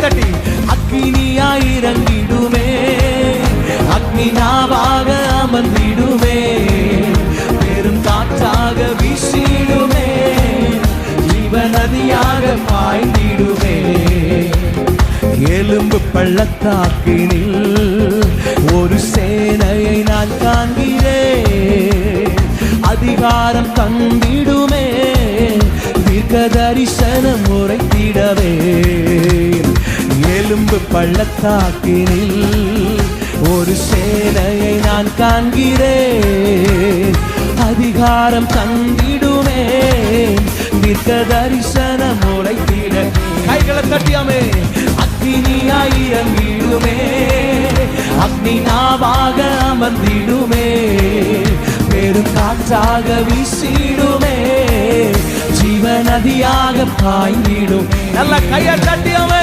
தட்டி அக்கினியாய் இறங்கிடுமே, அக்னி நாவாக அமர்ந்திடுமே, பெரும் காற்றாக வீசிடுமே, ஜீவ நதியாக பாய்ந்திடுமே. எலும்பு பள்ளத்தாக்கினில் ஒரு சேனையை நான் காண்கிறேன், அதிகாரம் தந்திடுமே, தீர்க்க தரிசனம் உரைத்திடவே. எலும்பு பள்ளத்தாக்கினில் ஒரு சேனையை நான் காண்கிறேன், அதிகாரம் தந்திடுமே, தீர்க்க தரிசனம் உரைத்திட. கைகளை தட்டியாமே. அக்னியாய் இறங்கிடுமே, அக்னி நாவாக அமர்ந்திடுமே, பெரும் காற்றாக வீசிடுமே, ஜீவ நதியாக பாய்ந்திடும். நல்ல கையை தட்டியாமே.